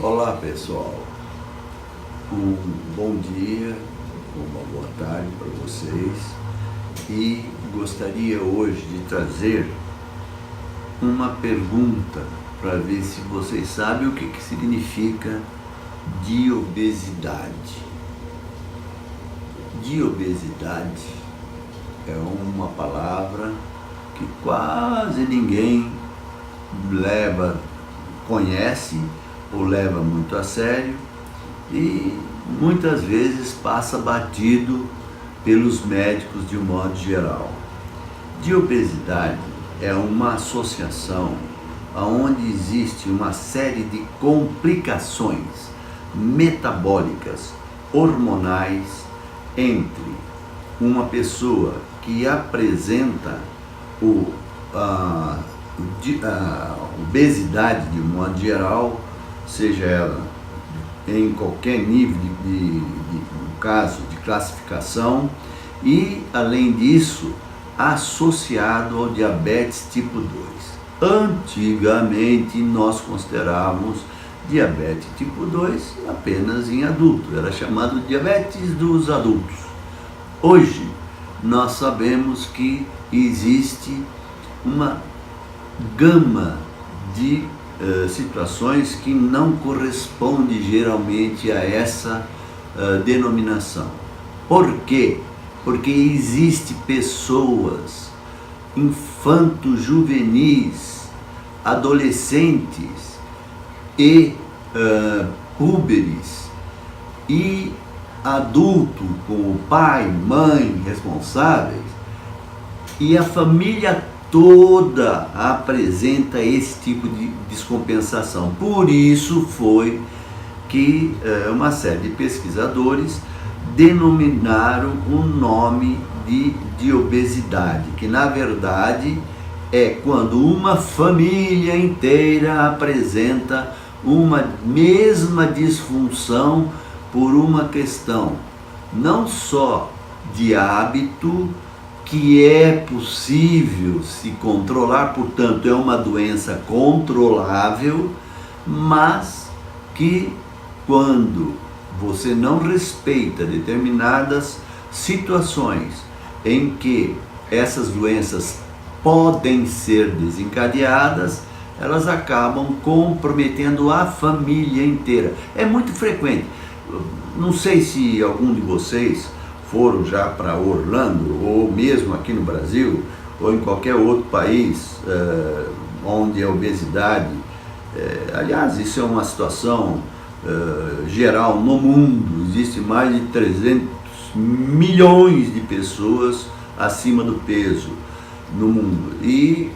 Olá pessoal, um bom dia, uma boa tarde para vocês e gostaria hoje de trazer uma pergunta para ver se vocês sabem o que significa diobesidade. Diobesidade é uma palavra que quase ninguém conhece ou leva muito a sério e muitas vezes passa batido pelos médicos de um modo geral. Diobesidade é uma associação onde existe uma série de complicações metabólicas, hormonais, entre uma pessoa que apresenta obesidade de um modo geral, seja ela em qualquer nível no caso de classificação, e além disso associado ao diabetes tipo 2. Antigamente nós considerávamos diabetes tipo 2 apenas em adulto, era chamado de diabetes dos adultos. Hoje nós sabemos que existe uma gama de situações que não corresponde geralmente a essa denominação. Por quê? Porque existe pessoas infanto-juvenis, adolescentes e púberes e adulto com pai, mãe responsáveis, e a família toda apresenta esse tipo de descompensação. Por isso foi que uma série de pesquisadores denominaram o nome de obesidade, que na verdade é quando uma família inteira apresenta uma mesma disfunção por uma questão não só de hábito, que é possível se controlar, portanto é uma doença controlável, mas que quando você não respeita determinadas situações em que essas doenças podem ser desencadeadas, elas acabam comprometendo a família inteira. É muito frequente. Não sei se algum de vocês foram já para Orlando, ou mesmo aqui no Brasil, ou em qualquer outro país onde a obesidade, aliás, isso é uma situação geral no mundo, existe mais de 300 milhões de pessoas acima do peso no mundo, e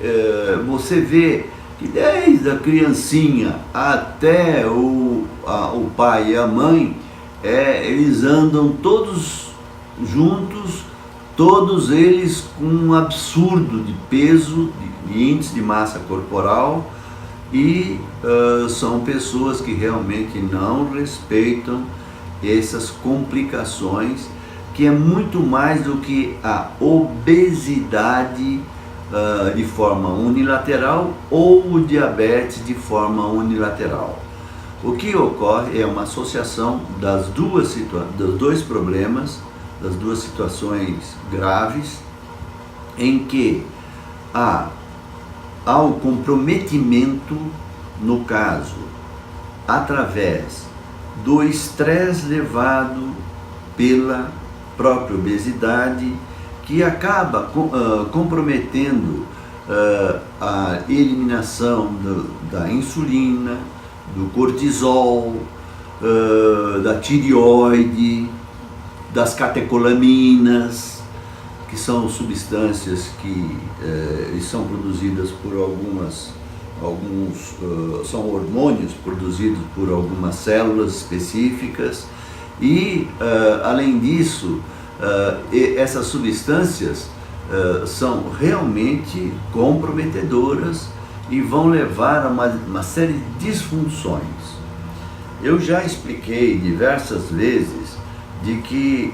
você vê que desde a criancinha até o pai e a mãe, eles andam todos juntos, todos eles com um absurdo de peso, de índice de massa corporal, e são pessoas que realmente não respeitam essas complicações, que é muito mais do que a obesidade de forma unilateral ou o diabetes de forma unilateral. O que ocorre é uma associação dos dois problemas, das duas situações graves, em que há o comprometimento, no caso, através do estresse levado pela própria obesidade, que acaba comprometendo a eliminação da insulina, do cortisol, da tireoide, das catecolaminas, que são substâncias que são produzidas por são hormônios produzidos por algumas células específicas, e além disso, essas substâncias são realmente comprometedoras e vão levar a uma série de disfunções. Eu já expliquei diversas vezes de que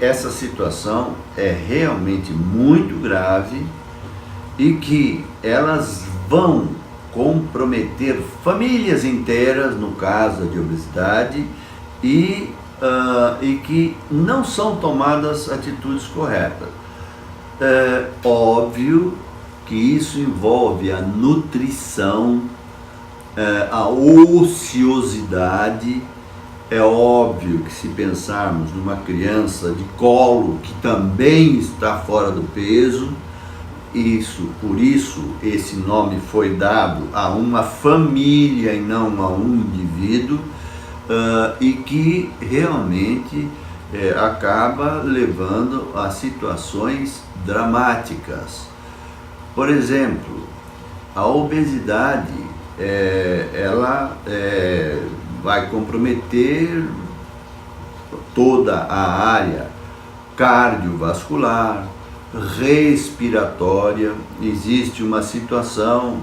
essa situação é realmente muito grave e que elas vão comprometer famílias inteiras, no caso de obesidade, e que não são tomadas atitudes corretas. É óbvio que isso envolve a nutrição, a ociosidade. É óbvio que, se pensarmos numa criança de colo que também está fora do peso, por isso esse nome foi dado a uma família e não a um indivíduo, e que realmente acaba levando a situações dramáticas. Por exemplo, a obesidade ela vai comprometer toda a área cardiovascular, respiratória. Existe uma situação,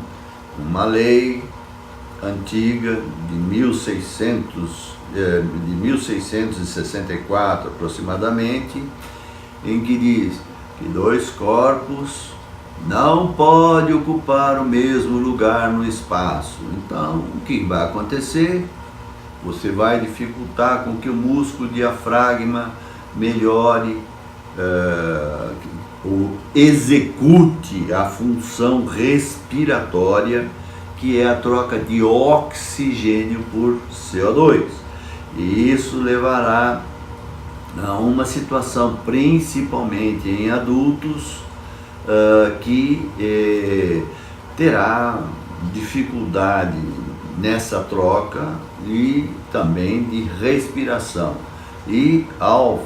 uma lei antiga de 1664 aproximadamente, em que diz que dois corpos não podem ocupar o mesmo lugar no espaço. Então, o que vai acontecer? Você vai dificultar com que o músculo diafragma melhore, ou execute a função respiratória, que é a troca de oxigênio por CO2. E isso levará a uma situação, principalmente em adultos, que terá dificuldade nessa troca e também de respiração. E ao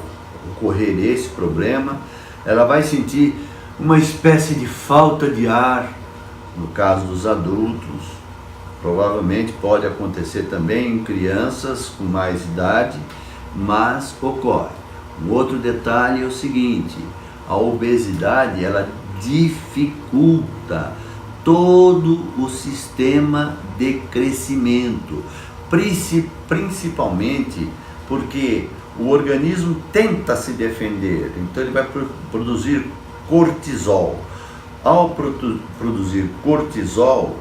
ocorrer esse problema, ela vai sentir uma espécie de falta de ar. No caso dos adultos, provavelmente pode acontecer também em crianças com mais idade, mas ocorre. Um outro detalhe é o seguinte: a obesidade ela dificulta todo o sistema de crescimento, principalmente porque o organismo tenta se defender, então ele vai produzir cortisol. Ao produzir cortisol,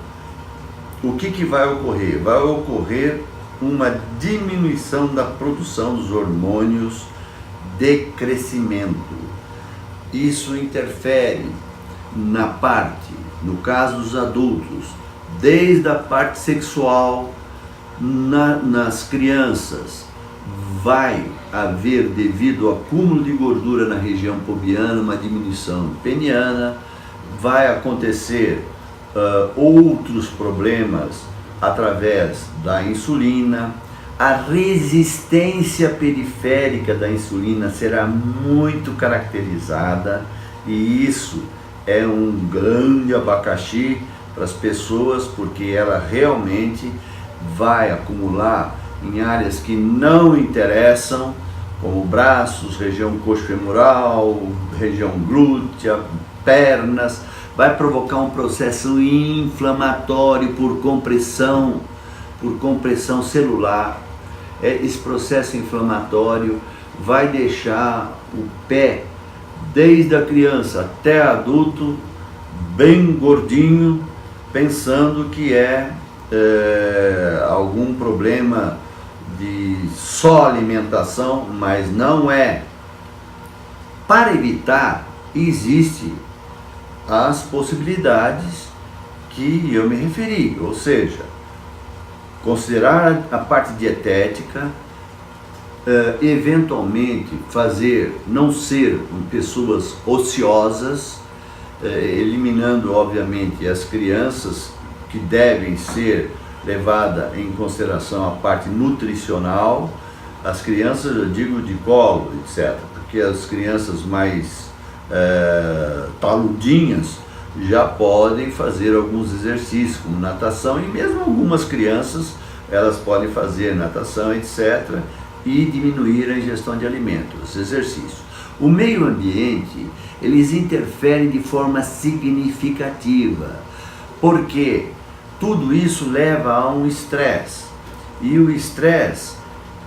o que vai ocorrer? Vai ocorrer uma diminuição da produção dos hormônios de crescimento. Isso interfere na parte, no caso dos adultos, desde a parte sexual. Nas crianças vai haver, devido ao acúmulo de gordura na região pubiana, uma diminuição peniana. Vai acontecer outros problemas através da insulina. A resistência periférica da insulina será muito caracterizada, e isso é um grande abacaxi para as pessoas, porque ela realmente vai acumular em áreas que não interessam, como braços, região coxofemoral, região glútea, pernas. Vai provocar um processo inflamatório por compressão celular. Esse processo inflamatório vai deixar o pé, desde a criança até adulto, bem gordinho, pensando que é algum problema de só alimentação, mas não é. Para evitar, existe as possibilidades que eu me referi, ou seja, considerar a parte dietética, eventualmente não ser pessoas ociosas, eliminando obviamente as crianças, que devem ser levadas em consideração a parte nutricional. As crianças, eu digo de colo, etc., porque as crianças mais taludinhas já podem fazer alguns exercícios, como natação, e mesmo algumas crianças, elas podem fazer natação, etc., e diminuir a ingestão de alimentos, exercícios. O meio ambiente, eles interferem de forma significativa, porque tudo isso leva a um estresse, e o estresse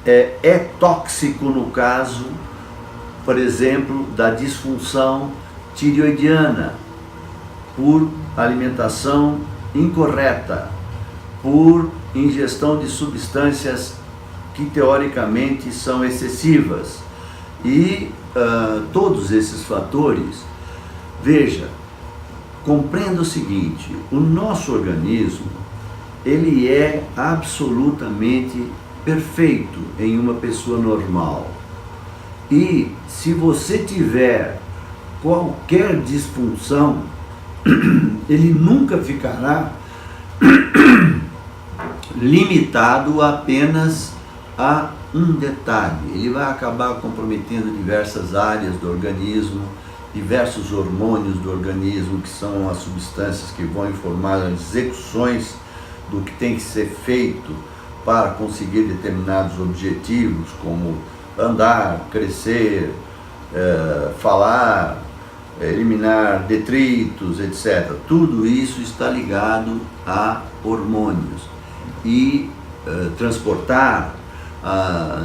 é tóxico no caso, por exemplo, da disfunção tireoidiana, por alimentação incorreta, por ingestão de substâncias que teoricamente são excessivas. E todos esses fatores, veja, compreenda o seguinte: o nosso organismo, ele é absolutamente perfeito em uma pessoa normal. E se você tiver qualquer disfunção, ele nunca ficará limitado apenas a um detalhe. Ele vai acabar comprometendo diversas áreas do organismo, diversos hormônios do organismo, que são as substâncias que vão informar as execuções do que tem que ser feito para conseguir determinados objetivos, como andar, crescer, falar, eliminar detritos, etc. Tudo isso está ligado a hormônios. E transportar,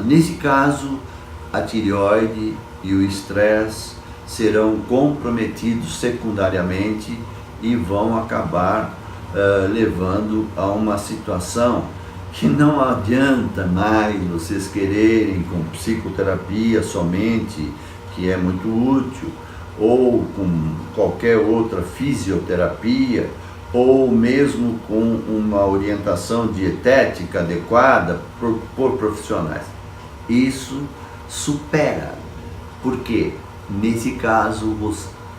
nesse caso, a tireoide e o estresse serão comprometidos secundariamente e vão acabar levando a uma situação que não adianta mais vocês quererem com psicoterapia somente, que é muito útil, ou com qualquer outra fisioterapia, ou mesmo com uma orientação dietética adequada por profissionais. Isso supera, porque nesse caso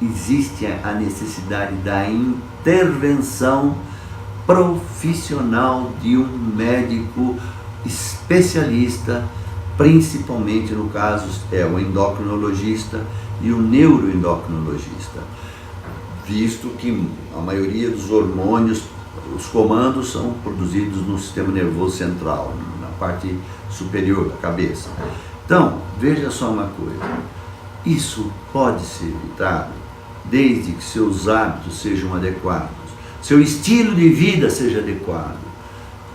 existe a necessidade da intervenção profissional de um médico especialista, principalmente no caso o endocrinologista e o neuroendocrinologista, visto que a maioria dos hormônios, os comandos são produzidos no sistema nervoso central, na parte superior da cabeça. Então, veja só uma coisa, isso pode ser evitado desde que seus hábitos sejam adequados, seu estilo de vida seja adequado,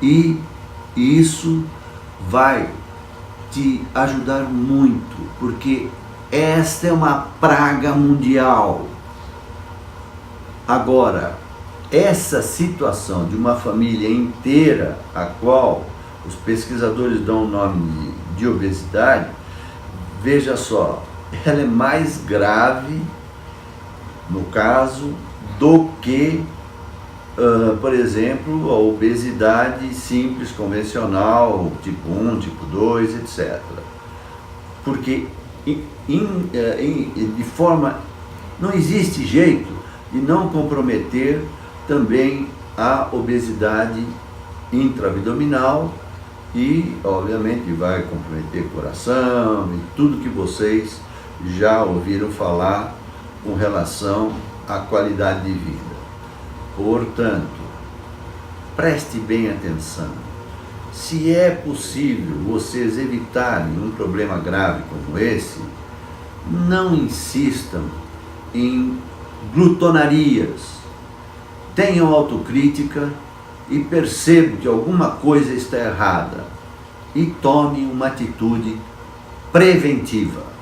e isso vai te ajudar muito, porque esta é uma praga mundial. Agora, essa situação de uma família inteira, a qual os pesquisadores dão o nome de obesidade, veja só, ela é mais grave, no caso, do que, por exemplo, a obesidade simples, convencional, tipo 1, tipo 2, etc. Porque, de forma, não existe jeito de não comprometer também a obesidade intraabdominal e, obviamente, vai comprometer o coração e tudo que vocês já ouviram falar com relação à qualidade de vida. Portanto, preste bem atenção. Se é possível vocês evitarem um problema grave como esse, não insistam em glutonarias. Tenham autocrítica e percebam que alguma coisa está errada e tomem uma atitude preventiva.